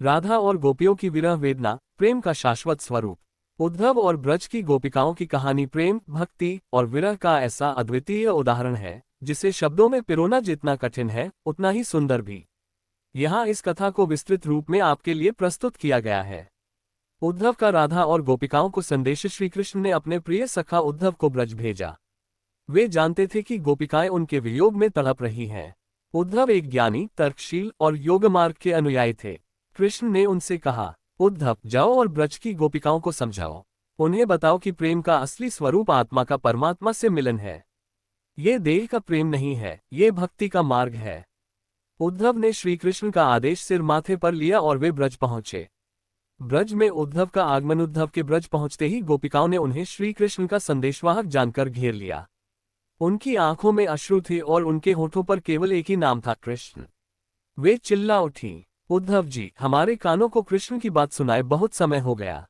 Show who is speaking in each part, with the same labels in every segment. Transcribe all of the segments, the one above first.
Speaker 1: राधा और गोपियों की विरह वेदना, प्रेम का शाश्वत स्वरूप। उद्धव और ब्रज की गोपिकाओं की कहानी प्रेम, भक्ति और विरह का ऐसा अद्वितीय उदाहरण है जिसे शब्दों में पिरोना जितना कठिन है उतना ही सुंदर भी। यहाँ इस कथा को विस्तृत रूप में आपके लिए प्रस्तुत किया गया है। उद्धव का राधा और गोपिकाओं को संदेश। श्री कृष्ण ने अपने प्रिय सखा उद्धव को ब्रज भेजा। वे जानते थे कि गोपिकाएं उनके वियोग में तड़प रही हैं। उद्धव एक ज्ञानी, तर्कशील और योग मार्ग के अनुयायी थे। कृष्ण ने उनसे कहा, उद्धव जाओ और ब्रज की गोपिकाओं को समझाओ। उन्हें बताओ कि प्रेम का असली स्वरूप आत्मा का परमात्मा से मिलन है। ये देह का प्रेम नहीं है, ये भक्ति का मार्ग है। उद्धव ने श्री कृष्ण का आदेश सिर माथे पर लिया और वे ब्रज पहुंचे। ब्रज में उद्धव का आगमन। उद्धव के ब्रज पहुंचते ही गोपिकाओं ने उन्हें श्री कृष्ण का संदेशवाहक जानकर घेर लिया। उनकी आंखों में अश्रु थे और उनके होठों पर केवल एक ही नाम था, कृष्ण। वे चिल्ला उठी, उद्धव जी, हमारे कानों को कृष्ण की बात सुनाए बहुत समय हो गया।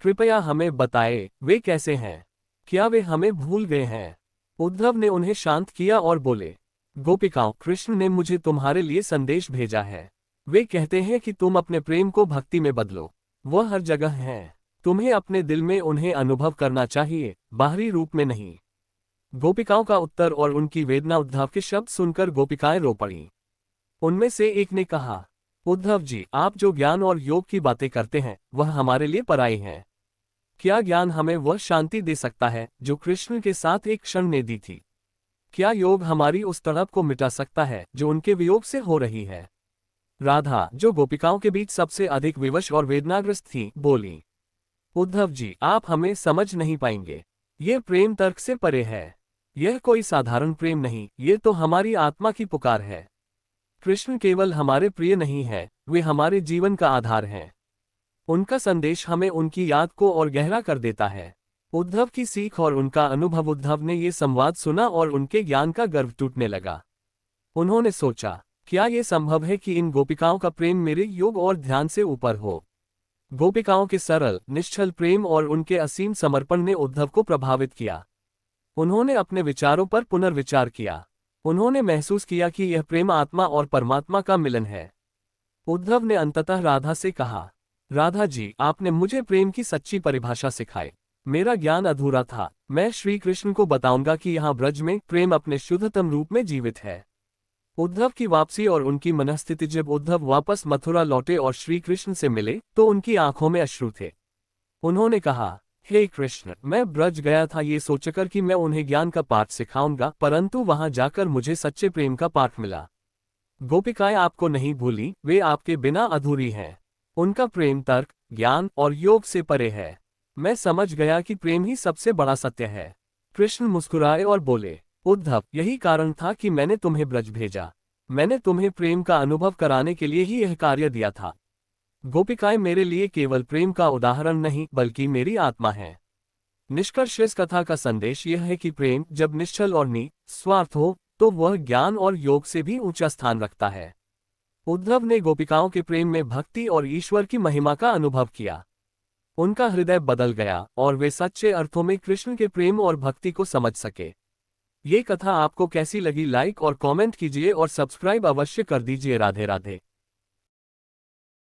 Speaker 1: कृपया हमें बताए वे कैसे हैं, क्या वे हमें भूल गए हैं। उद्धव ने उन्हें शांत किया और बोले, गोपिकाओं, कृष्ण ने मुझे तुम्हारे लिए संदेश भेजा है। वे कहते हैं कि तुम अपने प्रेम को भक्ति में बदलो। वह हर जगह हैं। तुम्हें अपने दिल में उन्हें अनुभव करना चाहिए, बाहरी रूप में नहीं। गोपिकाओं का उत्तर और उनकी वेदना। उद्धव के शब्द सुनकर गोपिकाएं रो पड़ीं। उनमें से एक ने कहा, उद्धव जी, आप जो ज्ञान और योग की बातें करते हैं वह हमारे लिए पराई हैं। क्या ज्ञान हमें वह शांति दे सकता है जो कृष्ण के साथ एक क्षण ने दी थी? क्या योग हमारी उस तड़प को मिटा सकता है जो उनके वियोग से हो रही है? राधा, जो गोपिकाओं के बीच सबसे अधिक विवश और वेदनाग्रस्त थी, बोली, उद्धव जी, आप हमें समझ नहीं पाएंगे। ये प्रेम तर्क से परे है। यह कोई साधारण प्रेम नहीं, ये तो हमारी आत्मा की पुकार है। कृष्ण केवल हमारे प्रिय नहीं है, वे हमारे जीवन का आधार हैं। उनका संदेश हमें उनकी याद को और गहरा कर देता है। उद्धव की सीख और उनका अनुभव। उद्धव ने ये संवाद सुना और उनके ज्ञान का गर्व टूटने लगा। उन्होंने सोचा, क्या ये संभव है कि इन गोपिकाओं का प्रेम मेरे योग और ध्यान से ऊपर हो? गोपिकाओं के सरल, निश्चल प्रेम और उनके असीम समर्पण ने उद्धव को प्रभावित किया। उन्होंने अपने विचारों पर पुनर्विचार किया। उन्होंने महसूस किया कि यह प्रेम आत्मा और परमात्मा का मिलन है। उद्धव ने अंततः राधा से कहा, राधा जी, आपने मुझे प्रेम की सच्ची परिभाषा सिखाई। मेरा ज्ञान अधूरा था। मैं श्री कृष्ण को बताऊंगा कि यहाँ ब्रज में प्रेम अपने शुद्धतम रूप में जीवित है। उद्धव की वापसी और उनकी मनस्थिति। जब उद्धव वापस मथुरा लौटे और श्री कृष्ण से मिले तो उनकी आंखों में अश्रु थे। उन्होंने कहा, हे कृष्ण, मैं ब्रज गया था ये सोचकर कि मैं उन्हें ज्ञान का पाठ सिखाऊंगा, परंतु वहां जाकर मुझे सच्चे प्रेम का पाठ मिला। गोपिकाएं आपको नहीं भूली, वे आपके बिना अधूरी हैं। उनका प्रेम तर्क, ज्ञान और योग से परे है। मैं समझ गया कि प्रेम ही सबसे बड़ा सत्य है। कृष्ण मुस्कुराए और बोले, उद्धव, यही कारण था कि मैंने तुम्हें ब्रज भेजा। मैंने तुम्हें प्रेम का अनुभव कराने के लिए ही यह कार्य दिया था। गोपिकाएं मेरे लिए केवल प्रेम का उदाहरण नहीं बल्कि मेरी आत्मा है। निष्कर्ष इस कथा का संदेश यह है कि प्रेम जब निश्चल और निस्वार्थ हो तो वह ज्ञान और योग से भी ऊंचा स्थान रखता है। उद्धव ने गोपिकाओं के प्रेम में भक्ति और ईश्वर की महिमा का अनुभव किया। उनका हृदय बदल गया और वे सच्चे अर्थों में कृष्ण के प्रेम और भक्ति को समझ सके। ये कथा आपको कैसी लगी? लाइक और कमेंट कीजिए और सब्सक्राइब अवश्य कर दीजिए। राधे राधे।